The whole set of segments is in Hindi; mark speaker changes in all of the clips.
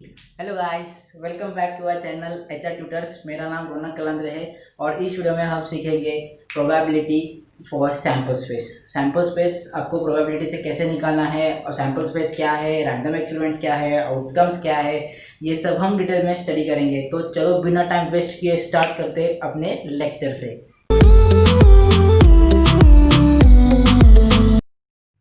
Speaker 1: Hello guys, welcome back to our channel HR tutors. मेरा नाम रौनक कलंद्र है और इस वीडियो में हम सीखेंगे probability for sample space. Sample space आपको प्रोबेबिलिटी से कैसे निकालना है और सैम्पल स्पेस क्या है, रैंडम एक्सपेरिमेंट्स क्या है, आउटकम्स क्या है, ये सब हम डिटेल में स्टडी करेंगे। तो चलो बिना टाइम वेस्ट किए स्टार्ट करते अपने लेक्चर से।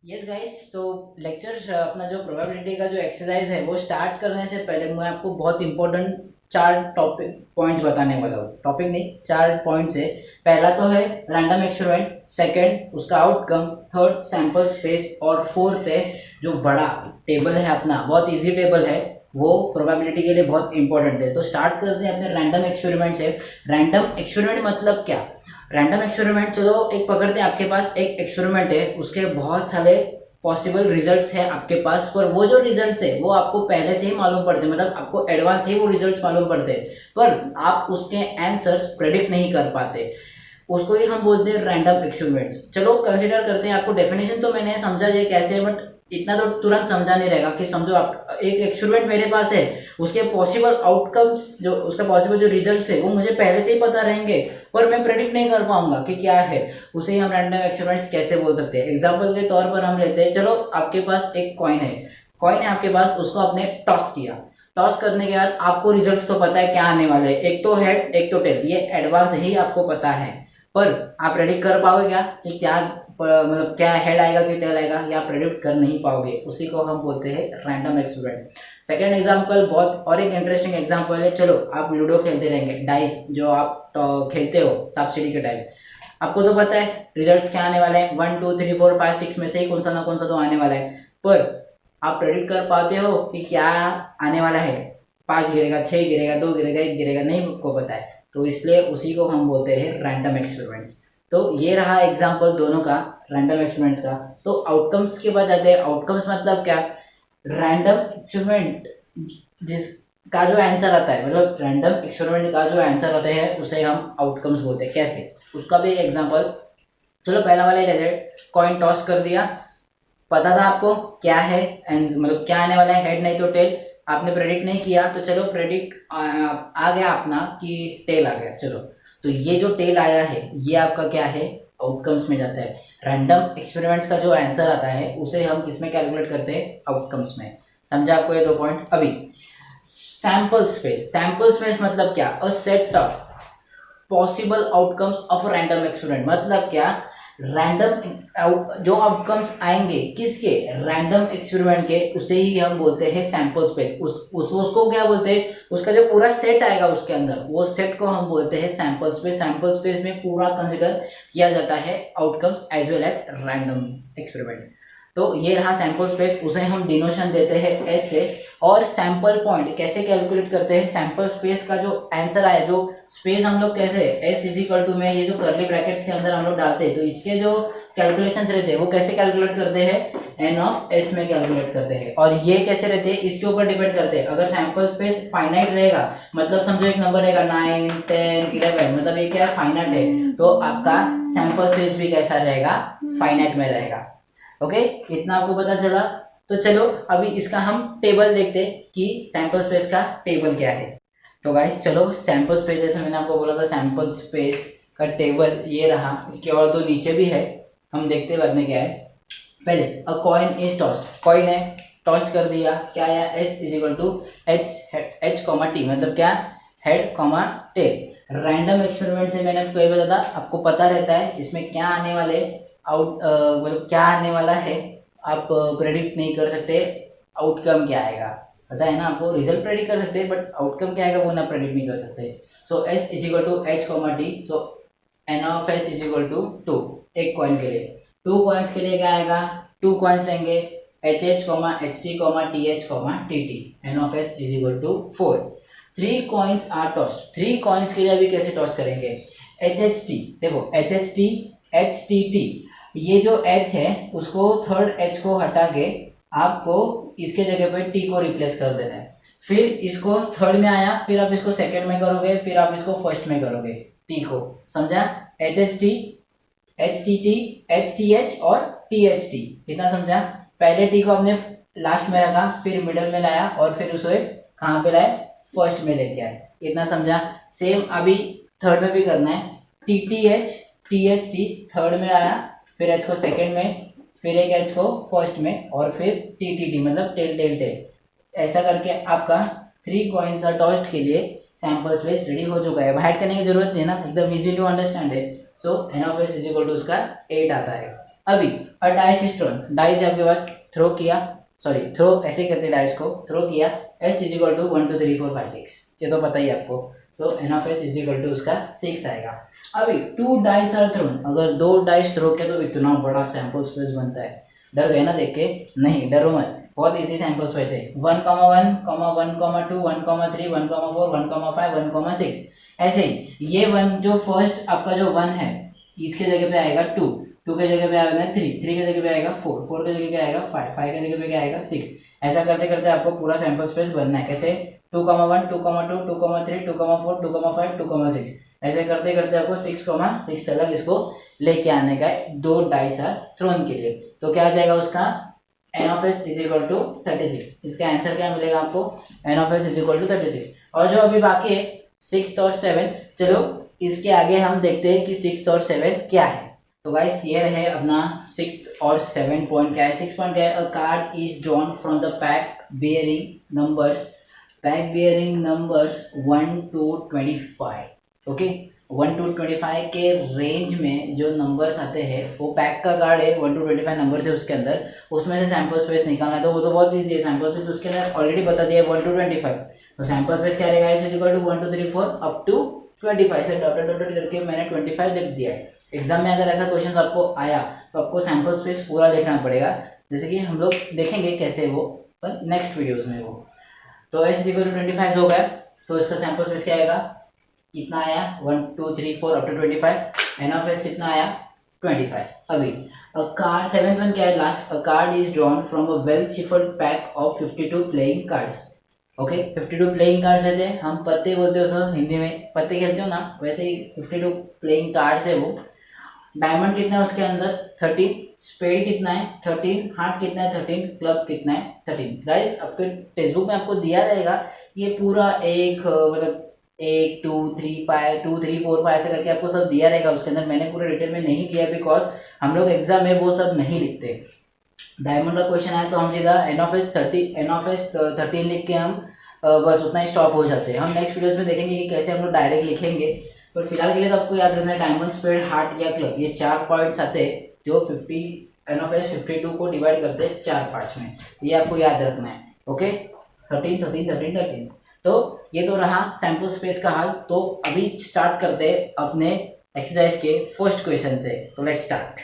Speaker 1: यस गाइस, तो लेक्चर अपना जो प्रोबेबिलिटी का जो एक्सरसाइज है वो स्टार्ट करने से पहले मैं आपको बहुत इंपॉर्टेंट चार टॉपिक पॉइंट्स बताने वाला हूँ। टॉपिक नहीं, चार पॉइंट्स है। पहला तो है रैंडम एक्सपेरिमेंट, सेकंड उसका आउटकम, थर्ड सैंपल स्पेस और फोर्थ है जो बड़ा टेबल है अपना, बहुत इजी टेबल है, वो प्रोबेबिलिटी के लिए बहुत इंपॉर्टेंट है। तो स्टार्ट करते हैं अपने रैंडम एक्सपेरिमेंट से। रैंडम एक्सपेरिमेंट मतलब क्या? रैंडम एक्सपेरिमेंट, चलो एक पकड़ते हैं, आपके पास एक एक्सपेरिमेंट है, उसके बहुत सारे पॉसिबल रिजल्ट्स हैं आपके पास, पर वो जो रिजल्ट्स है वो आपको पहले से ही मालूम पड़ते हैं, मतलब आपको एडवांस ही वो रिजल्ट्स मालूम पड़ते हैं, पर आप उसके आंसर्स प्रेडिक्ट नहीं कर पाते। उसको ही हम बोलते हैं रैंडम एक्सपेरिमेंट्स। चलो कंसीडर करते हैं, आपको डेफिनेशन तो मैंने समझा ये कैसे है, बट इतना तो तुरंत समझा नहीं रहेगा कि समझो आप एक एक्सपेरिमेंट मेरे पास है, उसके पॉसिबल आउटकम्स, जो उसका पॉसिबल जो रिजल्ट्स है वो मुझे पहले से ही पता रहेंगे, पर मैं प्रेडिक्ट नहीं कर पाऊंगा कि क्या है। उसे ही हम रैंडम एक्सपेरिमेंट्स कैसे बोल सकते हैं। एग्जांपल के तौर पर हम लेते हैं, चलो आपके पास एक कॉइन है आपके पास, उसको आपने टॉस किया। टॉस करने के बाद आपको रिजल्ट्स तो पता है क्या आने वाले हैं, एक तो हेड एक तो टेल, ये एडवांस ही आपको पता है, पर आप प्रेडिक्ट कर पाओगे क्या कि क्या मतलब क्या हेड आएगा कि टेल आएगा, या प्रेडिक्ट कर नहीं पाओगे। उसी को हम बोलते हैं रैंडम एक्सपेरिमेंट। सेकेंड एग्जाम्पल बहुत और एक इंटरेस्टिंग एग्जाम्पल है। चलो आप लूडो खेलते रहेंगे, डाइस जो आप खेलते हो सांप सीढ़ी के टाइप, आपको तो पता है रिजल्ट्स क्या आने वाले हैं, 1 2 3 4 5 6 में से ही कौन सा ना कौन सा तो आने वाला है, पर आप प्रेडिक्ट कर पाते हो कि क्या आने वाला है? 5 गिरेगा, 6 गिरेगा, 2 गिरेगा, 1 गिरेगा, नहीं आपको पता है। तो इसलिए उसी को हम बोलते हैं रैंडम एक्सपेरिमेंट्स। तो ये रहा एग्जाम्पल दोनों का, रैंडम एक्सपेरिमेंट्स का। तो आउटकम्स के पास जाते हैं। आउटकम्स मतलब क्या? रैंडम एक्सपेरिमेंट जिसका जो आंसर आता है, मतलब रैंडम एक्सपेरिमेंट का जो आंसर आता है उसे हम आउटकम्स बोलते हैं। कैसे, उसका भी एक एग्जाम्पल। चलो पहला वाला ही लेते हैं, कॉइन टॉस कर दिया, पता था आपको क्या है, मतलब क्या आने वाला है, हेड नहीं तो टेल। आपने प्रेडिक्ट नहीं किया, तो चलो प्रेडिक्ट आ गया अपना कि टेल आ गया। चलो, तो ये जो टेल आया है ये आपका क्या है, आउटकम्स में जाता है। रैंडम एक्सपेरिमेंट्स का जो आंसर आता है उसे हम किसमें कैलकुलेट करते हैं, आउटकम्स में। समझा आपको ये दो पॉइंट? अभी सैंपल स्पेस, सैंपल स्पेस मतलब क्या? A set of possible outcomes of random experiment. मतलब क्या? रैंडम जो आउटकम्स आएंगे किसके, रैंडम एक्सपेरिमेंट के, उसे ही हम बोलते हैं सैंपल स्पेस। उसको क्या बोलते हैं, उसका जो पूरा सेट आएगा उसके अंदर, वो सेट को हम बोलते हैं सैंपल स्पेस। सैंपल स्पेस में पूरा कंसिडर किया जाता है outcomes as well as random experiment. तो ये रहा सैंपल स्पेस, उसे हम डिनोशन देते हैं एस से। और सैंपल पॉइंट कैसे कैलकुलेट करते हैं, सैंपल स्पेस का जो आंसर आया, जो स्पेस हम लोग कैसे एस इजिकल टू में ये जो कर्ली ब्रैकेट्स के अंदर हम लोग डालते हैं, तो इसके जो कैलकुलेशंस रहते हैं वो कैसे कैलकुलेट करते हैं, एन ऑफ एस में कैलकुलेट करते हैं। और ये कैसे रहते हैं, इसके ऊपर डिपेंड करते हैं। अगर सैंपल स्पेस फाइनाइट रहेगा, मतलब समझो एक नंबर रहेगा 9 10 11, मतलब ये क्या है, फाइनाइट है, तो आपका सैंपल स्पेस भी कैसा रहेगा, फाइनाइट में रहेगा। ओके, इतना आपको पता चला। तो चलो अभी इसका हम टेबल देखते हैं कि सैंपल स्पेस का टेबल क्या है। तो गाइस चलो, सैंपल स्पेस जैसे मैंने आपको बोला था, सैंपल स्पेस का टेबल ये रहा। इसके और दो नीचे भी है, हम देखते बाद में क्या है। पहले a coin is tossed, coin है, टॉस्ट कर दिया, क्या आया, S is equal to H comma T, मतलब क्या, head comma tail. Random experiment से मैंने आपको ये बताया था, आपको पता रहता है इसमें क्या आने वाले मतलब क्या आने वाला है, आप प्रेडिक्ट नहीं कर सकते, आउटकम क्या आएगा पता है ना आपको। रिजल्ट प्रेडिक्ट कर सकते हैं बट आउटकम क्या आएगा वो ना प्रेडिक्ट नहीं कर सकते। So S is equal to H comma T, so N of S is equal to 2, एक कॉइन के लिए। 2 कॉइन्स के लिए क्या आएगा, 2 कॉइन्स लेंगे, H H comma H T comma T H comma T T, n of S is equal to 4। 3 coins are tossed, 3 coins के लिए अभी कैसे टॉस करेंगे, एच एच टी, देखो एच एच टी टी, ये जो h है उसको थर्ड h को हटा के आपको इसके जगह पे t को रिप्लेस कर देना है। फिर इसको थर्ड में आया, फिर आप इसको सेकंड में करोगे, फिर आप इसको फर्स्ट में करोगे, t को। समझा, H H T, H T T, H T H और टी एच टी, इतना समझा। पहले t को आपने लास्ट में रखा, फिर मिडल में लाया और फिर उसे कहाँ पे लाए, फर्स्ट में लेके आए, इतना समझा। सेम अभी थर्ड में भी करना है, T T H T third में आया, फिर एच को सेकंड में, फिर एक एच को फर्स्ट में, और फिर टी टी टी मतलब टेल टेल टेल। ऐसा करके आपका 3 कॉइन्स और टॉस्ट के लिए सैम्पल स्पेस रेडी हो चुका है। हाइड करने की जरूरत नहीं है ना, एकदम इजी टू अंडरस्टैंड है। So N of S is equal to उसका 8 आता है। अभी a dice is thrown, dice आपके पास थ्रो किया, सॉरी थ्रो ऐसे करते डाइस को थ्रो किया, एस इज इक्वल टू 1 2 3 4 5 6, ये तो पता ही आपको। So N of S is equal to उसका 6 आएगा। अभी 2 डाइस आर थ्रोन, अगर 2 डाइस थ्रो किया तो इतना बड़ा सैम्पल स्पेस बनता है। डर गए ना देख के? नहीं डरो मत, बहुत इजी सैम्पल स्पेस है। 1 1 1 2 1 3 1 4 1 5 1 6, ऐसे ही ये 1 जो फर्स्ट आपका जो 1 है इसके जगह पे आएगा 2, 2 के जगह पे आएगा 3, 3 के जगह पे आएगा 4, 4 के जगह पे आएगा 5, 5 के जगह पे क्या आएगा 6। ऐसा करते करते आपको पूरा सैम्पल स्पेस बनना है। कैसे? 2 1 2 2 2 3 2 4 2 5 2 6, ऐसे करते करते आपको 6 तक इसको लेके आने का है 2 डाइस आर थ्रोन के लिए। तो क्या आ जाएगा उसका n of S is equal to 36। इसका आंसर क्या मिलेगा आपको? N of S is equal to 36। और जो अभी बाकी है 6 और 7, चलो इसके आगे हम देखते हैं कि 6 और 7 क्या है। तो गाइस ये है अपना 6 और 7 पॉइंट। क्या है 6 पॉइंट? क्या है? अ card is drawn from the pack bearing numbers 1 to 25। Okay, 1 to 25 के रेंज में जो नंबर्स आते हैं वो पैक का कार्ड है, 1 to 25 नंबर्स है उसके अंदर, उसमें से सैम्पल स्पेस निकालना है। तो वो तो बहुत ईजी है, सैम्पल स्पेस उसके अंदर ऑलरेडी बता दिया है 1 to 25। तो सैम्पल स्पेस क्या रहेगा? Is equal to 1 2 3 4 up to 25 से डॉट डॉट करके मैंने 25 लिख दिया है। एग्जाम में अगर ऐसा क्वेश्चन आपको आया तो आपको सैम्पल स्पेस पूरा लिखना पड़ेगा, जैसे कि हम लोग देखेंगे कैसे वो नेक्स्ट वीडियोज़ में वो। तो एस इक्वल टू 25 हो गया, तो इसका सैम्पल स्पेस क्या आएगा? कितना आया? 1 2 3 4 up to 25। N of S कितना आया? 25। अभी कार्ड 7th वन क्या है last? A card is drawn from a well shuffled pack of 52 playing cards. Okay, 52 playing cards रहते हैं, हम पत्ते बोलते हो सर हिंदी में, पत्ते खेलते हो ना, वैसे ही 52 प्लेइंग कार्ड्स है वो। डायमंड कितना है उसके अंदर? 13। स्पेड कितना है? 13। हार्ट कितना है? 13। क्लब कितना है? 13। गाइस आपके टेक्स्ट बुक में आपको दिया रहेगा ये पूरा एक मतलब 1 2 3 5 2 3 4 5 ऐसे करके आपको सब दिया रहेगा उसके अंदर। मैंने पूरे डिटेल में नहीं किया बिकॉज हम लोग एग्जाम में वो सब नहीं लिखते। डायमंड का क्वेश्चन आया तो हम सीधा एन ऑफ एस 13 लिख के हम बस उतना ही स्टॉप हो जाते हैं। हम नेक्स्ट वीडियोस में देखेंगे कि कैसे हम लोग डायरेक्ट लिखेंगे, पर फिलहाल के लिए तो आपको याद रखना है डायमंड, स्पेड, हार्ट या क्लब, ये 4 पॉइंट्स आते हैं जो 50 एन ऑफ एस 52 को डिवाइड करते हैं 4 पार्ट्स में, ये आपको याद रखना है। ओके, 13 13 13 13। तो ये तो रहा सैम्पल स्पेस का हाल। तो अभी स्टार्ट करते हैं अपने एक्सरसाइज के फर्स्ट क्वेश्चन से। तो लेट्स स्टार्ट।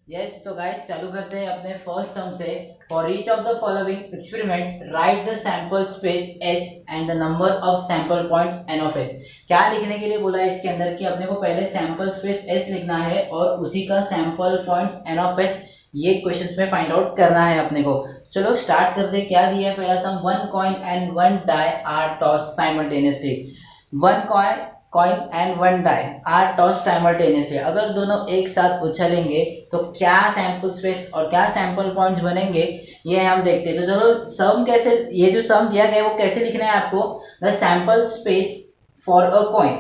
Speaker 1: यस, तो गाइस चालू करते हैं अपने फर्स्ट सम से। For each of the following experiments write the sample space S and the number of sample points n of S. क्या लिखने के लिए बोला है इसके अंदर कि अपने को पहले सैंपल स्पेस एस लिखना है और उसी का sample points n of S, ये क्वेश्चंस में फाइंड आउट करना है अपने को। चलो स्टार्ट करते। क्या दिया है पहला sum? 1 coin and 1 die are toss simultaneously. 1 coin and 1 die are toss simultaneously. अगर दोनों एक साथ उछलेंगे तो क्या सैंपल स्पेस और क्या सैंपल पॉइंट्स बनेंगे, ये हम देखते हैं। तो चलो सम कैसे, ये जो सम दिया गया है वो कैसे लिखना है आपको? The sample space for a coin,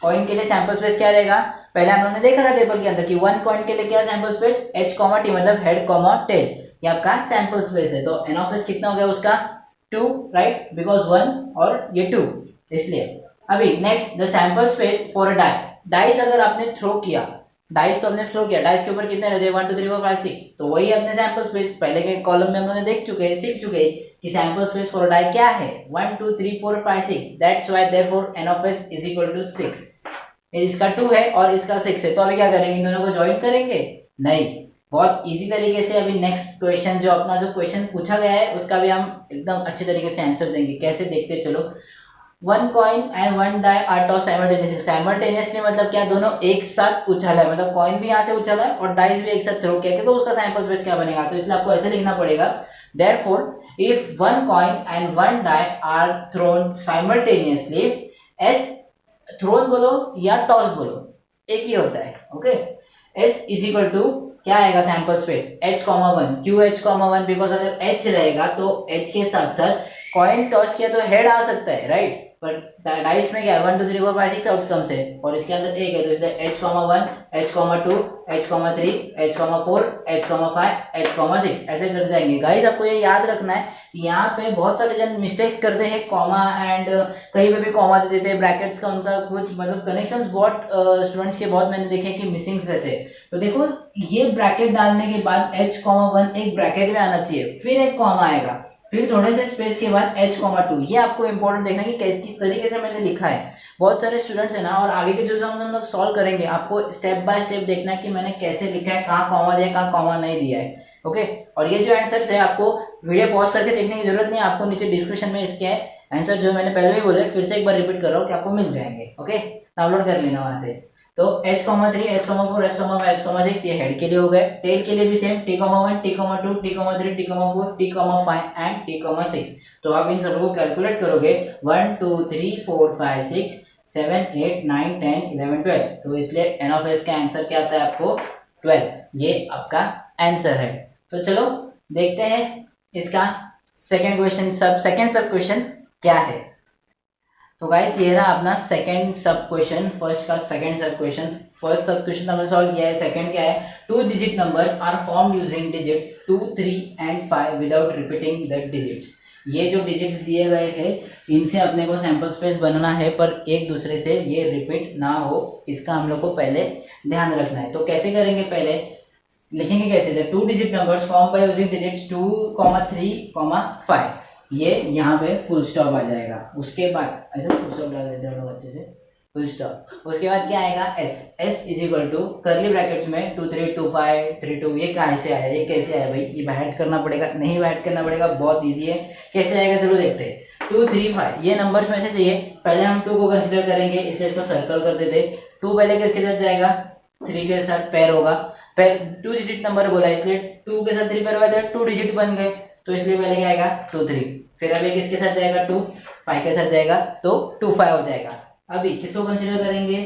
Speaker 1: coin के लिए सैंपल स्पेस क्या रहेगा? पहले हम लोगों ने देखा था टेबल के अंदर कि 1 कॉइन के लिए क्या sample space? H comma T मतलब हेड कॉमा टेल, ये आपका सैंपल स्पेस है। तो एन ऑफ एस कितना हो गया उसका? 2, राइट, बिकॉज 1 और ये 2 इसलिए। अभी next the sample space for die. Dice अगर आपने थ्रो किया, डाइस तो हमने थ्रो किया, डाइस के ऊपर कितने रहते हैं? 1 2 3 4 5 6, तो वही अपने सैंपल स्पेस पहले के कॉलम में हम लोगों ने देख चुके हैं, सीख चुके हैं कि सैंपल स्पेस फॉर डाई क्या है? 1 2 3 4 5 6। That's why therefore n of S is equal to 6। इसका 2 है और इसका 6 है, तो अभी क्या करेंगे? इन दोनों को ज्वाइन करेंगे? नहीं, बहुत इजी तरीके से अभी नेक्स्ट क्वेश्चन जो अपना जो क्वेश्चन पूछा गया है उसका भी हम एकदम अच्छे तरीके से आंसर देंगे। कैसे देखते चलो। 1 coin and 1 die are toss simultaneously. Simultaneously मतलब क्या? दोनों एक साथ उछला है, मतलब कॉइन भी यहाँ से उछला है और डाइस भी एक साथ थ्रो किया, तो उसका सैंपल स्पेस क्या बनेगा? तो इसलिए आपको ऐसे लिखना पड़ेगा, therefore if 1 coin and 1 die are thrown simultaneously, S thrown बोलो या टॉस बोलो एक ही होता है। Okay, S is equal to क्या आएगा सैंपल स्पेस? h, 1। क्यों h, 1? बिकॉज अगर h रहेगा तो h के साथ साथ कॉइन टॉस किया तो हेड आ सकता है राइट, पर डाइस में क्या है 1 2 3 4 5 6 आउटकम्स है और इसके अंदर एक है, तो इसलिए H1 H2 H3 H4 H5 H6 ऐसे कर जाएंगे। गाइस आपको ये याद रखना है, यहाँ पे बहुत सारे जन मिस्टेक्स करते हैं कॉमा एंड कहीं पे भी कॉमा दे देते हैं, ब्रैकेट्स का उनका कुछ मतलब कनेक्शंस बहुत स्टूडेंट्स के बहुत मैंने देखे कि मिसिंग रहते हैं। तो देखो ये ब्रैकेट डालने के बाद H1 एक ब्रैकेट में आना चाहिए, फिर एक कॉमा आएगा, फिर थोड़े से स्पेस के बाद H2। ये आपको इंपॉर्टेंट देखना कि किस तरीके से मैंने लिखा है। बहुत सारे स्टूडेंट्स है ना, और आगे के जो हम लोग सॉल्व करेंगे आपको स्टेप बाय स्टेप देखना है कि मैंने कैसे लिखा है, कहाँ कॉमा दिया कहाँ कॉमा नहीं दिया है। ओके, और ये जो आंसर्स है आपको वीडियो पॉज करके देखने की जरूरत नहीं है, आपको नीचे डिस्क्रिप्शन में इसके आंसर जो मैंने पहले भी बोले फिर से एक बार रिपीट कर रहा हूँ कि आपको मिल जाएंगे। ओके, डाउनलोड कर लेना वहां से। तो H3 H4 H5 H6 ये हेड के लिए हो गए। टेल के लिए भी same T1 T2 T3 T4 T5 and T6। तो आप इन सबको कैलकुलेट करोगे 1 2 3 4 5 6 7 8 9 10 11 12, तो इसलिए एन ऑफ एस का आंसर क्या आता है आपको 12, ये आपका आंसर है। तो चलो देखते हैं इसका second question, second sub question क्या है। तो गाइस ये रहा अपना सेकंड सब क्वेश्चन, फर्स्ट का second sub question. First sub question हमने सॉल्व किया है, सेकंड क्या है, 2 digit numbers are formed using digits 2 3 and 5 without repeating the digits. ये जो डिजिट्स दिए गए हैं इनसे अपने को सैंपल स्पेस बनाना है, पर एक दूसरे से ये रिपीट ना हो, इसका हम लोग को पहले ध्यान रखना है। तो कैसे करेंगे, पहले लिखेंगे कैसे, 2 digit numbers form by using digits 2 3 5, ये यहाँ पे फुल स्टॉप आ जाएगा। उसके बाद ऐसे फुल स्टॉप डाल देते हैं लोग अच्छे से, फुल स्टॉप। उसके बाद क्या आएगा, S is equal to curly brackets में 2 3 2 5 3 2। ये कहाँ से आया, ये कैसे आया भाई, ये बैट करना पड़ेगा, नहीं बैट करना पड़ेगा, बहुत ईजी है। कैसे आएगा चलो देखते हैं। 2 3 5 ये नंबर्स में से चाहिए, पहले हम 2 को कंसिडर करेंगे इसलिए इसको सर्कल कर देते। 2 पहले किसके साथ जाएगा, 3 के साथ पेयर होगा, पेयर 2 डिजिट नंबर बोला इसलिए 2 के साथ 3 पेयर होगा, 2 डिजिट बन गए, तो इसलिए पहले क्या आएगा 2 3। फिर अभी किसके साथ जाएगा 2 5 के साथ जाएगा, तो 2 5 हो जाएगा। अभी किसको कंसीडर करेंगे,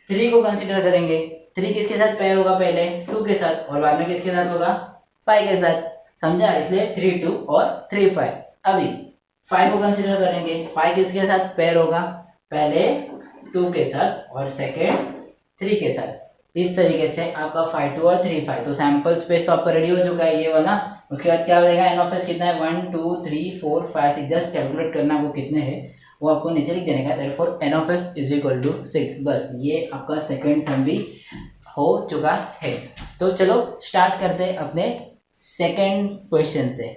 Speaker 1: 3 को कंसीडर करेंगे। 3 किसके साथ पेयर होगा, पहले 2 के साथ और बाद में किसके साथ होगा 5 के साथ, समझा, इसलिए 3 2 और 3 5। अभी 5 को कंसीडर करेंगे, 5 किसके साथ पेयर होगा, पहले 2 के साथ और सेकेंड 3 के साथ। इस तरीके से आपका 5 2 और 3 5, तो सैंपल स्पेस तो आपका रेडी हो चुका है ये वाला। उसके बाद क्या हो जाएगा, एन ऑफ एस कितना है 1 2 3 4 5 6, जस्ट कैलकुलेट करना वो कितने हैं वो आपको नीचे लिख देने का। Therefore n of S is equal to 6। बस ये आपका सेकंड सम भी हो चुका है। तो चलो स्टार्ट करते हैं अपने सेकंड क्वेश्चन से।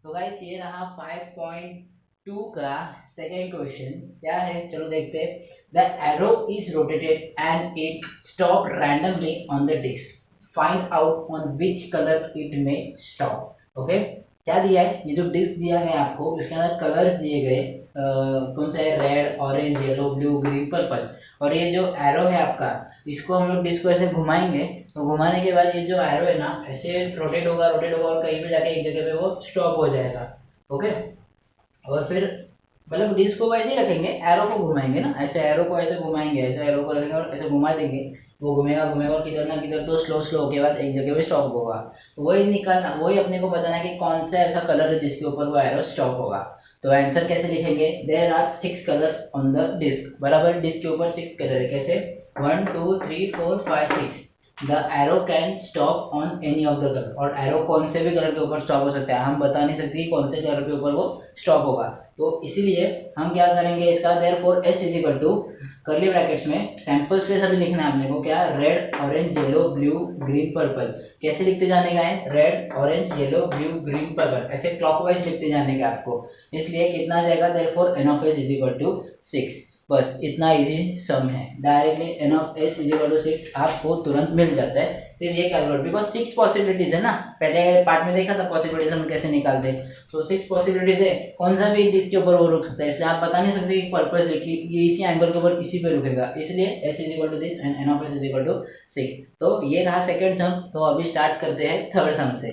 Speaker 1: तो गाइस ये रहा 5.2 का सेकंड क्वेश्चन, क्या है चलो देखते हैं। The arrow is rotated and it stop randomly on the disc, find out on which colour it may stop. Okay, क्या दिया है, ये जो डिस्क दिया गया आपको इसके अंदर कलर्स दिए गए, कौन सा है, red orange yellow blue green purple. और ये जो एरो है आपका, इसको हम लोग डिस्क को ऐसे घुमाएंगे, तो घुमाने के बाद ये जो एरो है ना ऐसे रोटेट होगा और कहीं पे जाके एक जगह पे वो स्टॉप हो जाएगा। ओके, और फिर मतलब डिस्क को वैसे ही रखेंगे, एरो को घुमाएंगे ना, ऐसे एरो को ऐसे घुमाएंगे, ऐसे एरो को रखेंगे और ऐसे घुमा देंगे, वो घूमेगा और किधर ना किधर तो स्लो के बाद एक जगह पे स्टॉप होगा। तो वही निकालना, वही अपने को बताना कि कौन सा ऐसा कलर है जिसके ऊपर वो एरो स्टॉप होगा। तो आंसर कैसे लिखेंगे, there are 6 colours on the disc, बराबर डिस्क के ऊपर 6 कलर है, कैसे 1 2 3 4 5 6। The arrow can stop on any of the colour, और एरो कौन से भी कलर के ऊपर स्टॉप हो सकता है, हम बता नहीं सकते कि कौन से कलर के ऊपर वो स्टॉप होगा। तो इसीलिए हम क्या करेंगे इसका, therefore S is equal to curly brackets में सैंपल स्पेस अभी लिखना है अपने को, क्या, red orange yellow blue green purple. कैसे लिखते जाने का है, red orange yellow blue green purple, ऐसे क्लॉकवाइज लिखते जाने का आपको। इसलिए कितना जाएगा, therefore n of S is equal to 6। बस इतना इजी सम है, directly n of S is equal to 6 आपको तुरंत मिल जाता है, सिर्फ ये कैलकुलेट, बिकॉज 6 पॉसिबिलिटीज है ना, पहले पार्ट में देखा था पॉसिबिलिटीज हम कैसे निकालते हैं। तो 6 पॉसिबिलिटीज है, कौन सा भी डिस्क के ऊपर वो रुक सकता है, इसलिए आप बता नहीं सकते कि पर्पस कि ये इसी एंगल के ऊपर इसी पे रुकेगा, इसलिए S is equal to this and n of S is equal to 6। तो ये रहा सेकेंड सम। तो अभी स्टार्ट करते हैं थर्ड सम से।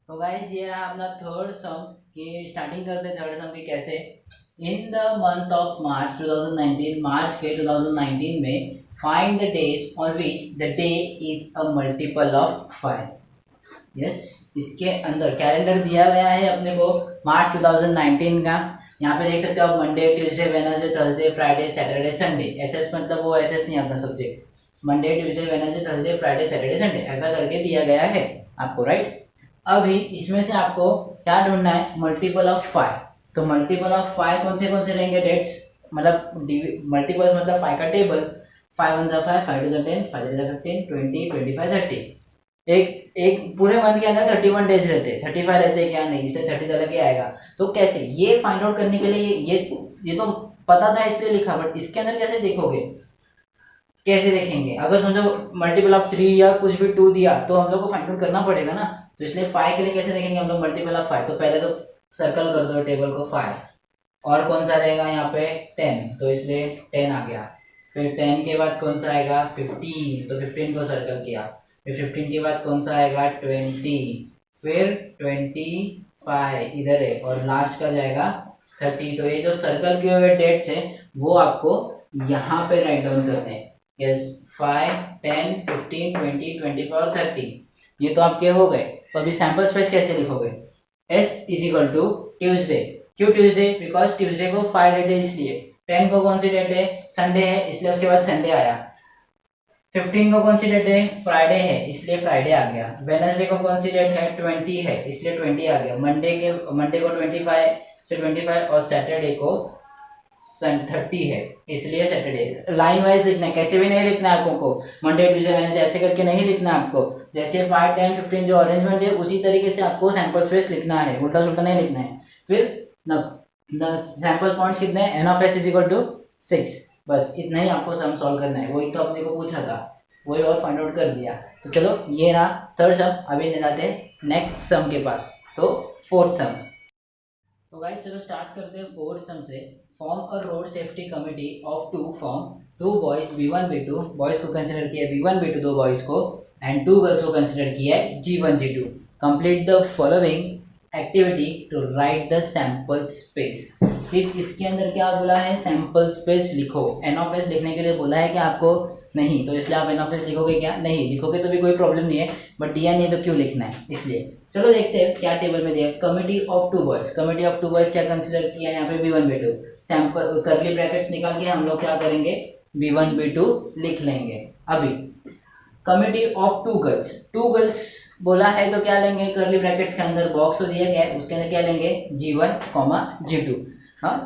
Speaker 1: तो गाइस ये रहा अपना थर्ड सम, कि स्टार्टिंग करते हैं थर्ड सम की कैसे। In the month of March 2019, मार्च के 2019 में find the days on which the day is a multiple of 5। Yes, इसके अंदर कैलेंडर दिया गया है अपने को, मार्च 2019 का। यहाँ पे देख सकते हो आप Monday Tuesday Wednesday Thursday Friday Saturday Sunday, SS मतलब वो एसएस नहीं आपका subject, Monday Tuesday Wednesday Thursday Friday Saturday Sunday ऐसा करके दिया गया है आपको, राइट। अभी इसमें से आपको क्या ढूंढना है, मल्टीपल ऑफ 5। तो मल्टीपल ऑफ 5 कौन से रहेंगे डेट्स, मतलब मल्टीपल मतलब 5 का टेबल, 5 1 5, 5 2 10, 5 3 15, 20 25 30। एक पूरे मंथ के अंदर 31 डेज रहते हैं, 35 रहते हैं क्या, नहीं इसलिए 30 अलग ही आएगा। तो कैसे ये फाइंड आउट करने के लिए ये तो पता था इसलिए लिखा, बट इसके अंदर कैसे देखोगे, कैसे देखेंगे। अगर समझो मल्टीपल ऑफ 3 या कुछ भी 2 दिया तो हम लोग को फाइंड आउट करना पड़ेगा ना। तो इसलिए 5 के लिए कैसे देखेंगे हम लोग, मल्टीपल ऑफ 5। तो पहले तो सर्कल कर दो टेबल को 5, और कौन सा रहेगा यहाँ पे 10, तो इसलिए 10 आ गया। फिर 10 के बाद कौन सा आएगा 15, तो 15 को सर्कल किया। फिर 15 के बाद कौन सा आएगा 20, फिर 25 इधर है, और लास्ट का जाएगा 30। तो ये जो सर्कल किए हुए डेट्स है वो आपको यहाँ पे राइट डाउन करने हैं। यस 5 10 15 20 25 और 30, ये तो आपके हो गए। तो अभी सैंपल स्पेस कैसे लिखोगे, S is equal to Tuesday. क्यों ट्यूजडे, बिकॉज ट्यूजडे को 5 डेट है इसलिए। 10 को कौन सी डेट है, संडे है इसलिए उसके बाद संडे आया। 15 को कौन सी डेट है, फ्राइडे है इसलिए फ्राइडे आ गया। वेडनेसडे को कौन सी डेट है 20 है इसलिए 20 आ गया। मंडे को 25 से 25, और सैटरडे को 30 है इसलिए सैटरडे। लाइन वाइज लिखना है, कैसे भी नहीं लिखना है आपको को, मंडे ट्यूजडे वेडनेसडे ऐसे करके नहीं लिखना है आपको। जैसे 5 10 15 जो अरेंजमेंट है उसी तरीके से आपको सैंपल स्पेस लिखना है, उल्टा सुल्टा नहीं लिखना है। फिर सैंपल पॉइंट्स कितने हैं, n of S is equal to 6, बस इतना ही आपको सम सॉल्व करना है। वही तो अपने को पूछा था, वही और फाइंड आउट कर दिया। तो चलो ये रहा थर्ड सम। अभी ले जाते हैं नेक्स्ट सम के पास, तो फोर्थ सम। तो गाइस चलो स्टार्ट करते हैं फोर्थ सम से। Form a road safety committee of 2 form 2 boys B1 B2, boys को कंसिडर किया B1 B2 2 बॉयज को, एंड 2 गर्ल्स को कंसिडर किया है G1 G2। Complete the following activity to write the sample space. सिर्फ इसके अंदर क्या बोला है, सैंपल स्पेस लिखो। एन ऑफ एस लिखने के लिए बोला है कि आपको, नहीं, तो इसलिए आप एन ऑफ एस लिखोगे क्या, नहीं लिखोगे तो भी कोई प्रॉब्लम नहीं है, बट दिया नहीं तो क्यों लिखना है, इसलिए। चलो देखते हैं क्या टेबल में दिया। Committee of 2 boys, committee of 2 boys क्या कंसिडर किया है यहाँ पे B1 B2। सैंपल करली ब्रैकेट्स निकाल के हम लोग क्या करेंगे, B1 B2 लिख लेंगे। अभी कमिटी ऑफ 2 गर्ल्स, 2 गर्ल्स बोला है तो क्या लेंगे, करली ब्रैकेट्स के अंदर बॉक्स तो दिया गया है उसके अंदर क्या लेंगे G1 G2। हाँ,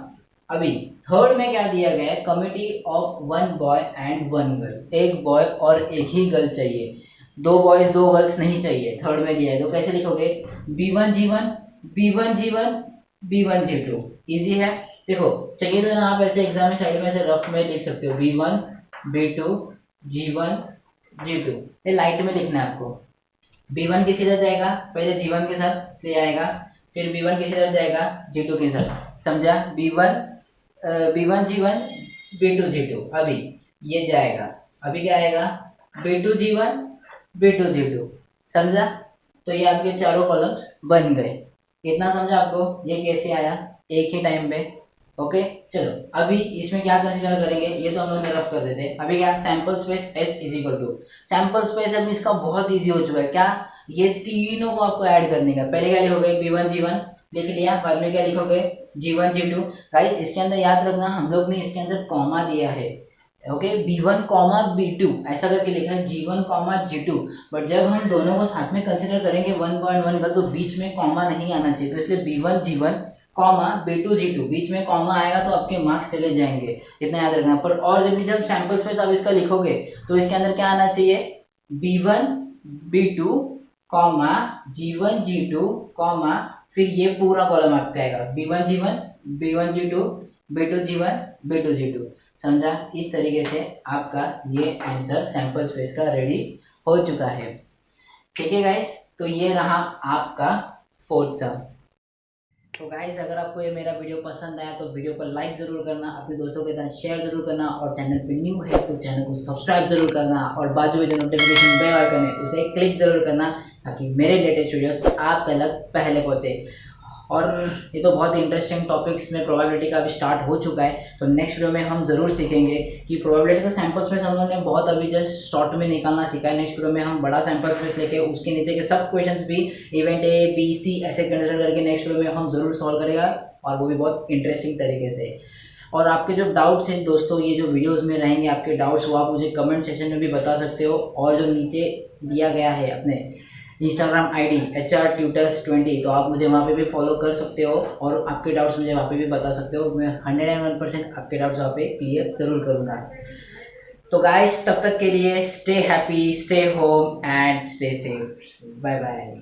Speaker 1: अभी थर्ड में क्या दिया गया है, committee of 1 boy and 1 girl, एक बॉय और एक ही गर्ल चाहिए, 2 बॉयज 2 गर्ल्स नहीं चाहिए। थर्ड में दिया है तो कैसे लिखोगे, B1 G1 B1 G1 B1 G2। Easy है, देखो चाहिए तो ना आप ऐसे एग्जाम में साइड में से रफ में लिख सकते हो, B1 B2 G1 G2। ये लाइट में लिखना है आपको। B1 किसके साथ जाएगा, पहले G1 के साथ इसलिए आएगा, फिर B1 किसके साथ जाएगा, G2 के साथ, समझा। B1 G1 B2 G2। अभी ये जाएगा, अभी क्या आएगा B2 G1 B2 G2, समझा। तो ये आपके चारों कॉलम्स बन गए। कितना समझा आपको, ये कैसे आया एक ही टाइम पे। ओके चलो अभी इसमें क्या कंसीडर करेंगे, ये तो हम लोग रफ कर देते हैं। अभी क्या, sample space S is equal to, sample space अभी इसका बहुत इजी हो चुका है। क्या, ये तीनों को आपको ऐड करने का। पहले क्या लिखोगे, B1 G1 लिख लिया, बाद में क्या लिखोगे G1 G2। गाइस इसके अंदर याद रखना, हम लोग ने इसके अंदर कॉमा दिया है, ओके B1 B2 ऐसा करके लिखा है G1 G2। बट जब हम दोनों को साथ में कंसिडर करेंगे 1.1 का, तो बीच में कॉमा नहीं आना चाहिए। तो इसलिए B1 G1 B2 G2, बीच में कॉमा आएगा तो आपके मार्क्स चले जाएंगे, इतना याद रखना। पर और जब सैंपल स्पेस आप इसका लिखोगे तो इसके अंदर क्या आना चाहिए, B1 B2 G1 G2 फिर ये पूरा कॉलम आपका आएगा B1 G1 B1 G2 B2 G1 B2 G2, समझा। इस तरीके से आपका ये आंसर सैंपल स्पेस का रेडी हो चुका है। ठीक है गाइस, तो ये रहा आपका फोर्थ सम। तो गाइस अगर आपको ये मेरा वीडियो पसंद आया तो वीडियो को लाइक ज़रूर करना, अपने दोस्तों के साथ शेयर ज़रूर करना, और चैनल पे न्यू है तो चैनल को सब्सक्राइब ज़रूर करना, और बाजू में जो नोटिफिकेशन बेल आइकन है उसे क्लिक ज़रूर करना, ताकि मेरे लेटेस्ट वीडियोस आप तक पहले पहुँचे। और ये तो बहुत इंटरेस्टिंग टॉपिक्स में प्रोबेबिलिटी का भी स्टार्ट हो चुका है। तो नेक्स्ट वीडियो में हम ज़रूर सीखेंगे कि प्रोबेबिलिटी का सैंपल स्पेस हम लोगों ने बहुत अभी जस्ट शॉर्ट में निकालना सीखा है। नेक्स्ट वीडियो में हम बड़ा सैंपल स्पेस लेके उसके नीचे के सब क्वेश्चंस भी इवेंट ए बी सी ऐसे कंसिडर करके नेक्स्ट वीडियो में हम ज़रूर सॉल्व करेगा, और वो भी बहुत इंटरेस्टिंग तरीके से। और आपके जो डाउट्स हैं दोस्तों, ये जो वीडियोस में रहेंगे आपके डाउट्स, वो आप मुझे कमेंट सेक्शन में भी बता सकते हो। और जो नीचे दिया गया है अपने इंस्टाग्राम आईडी HRTutors20, तो आप मुझे वहाँ पे भी फॉलो कर सकते हो और आपके डाउट्स मुझे वहाँ पे भी बता सकते हो। मैं 101% आपके डाउट्स वहाँ पे क्लियर ज़रूर करूँगा। तो गाइस, तब तक के लिए stay happy, stay home and stay safe. Bye bye.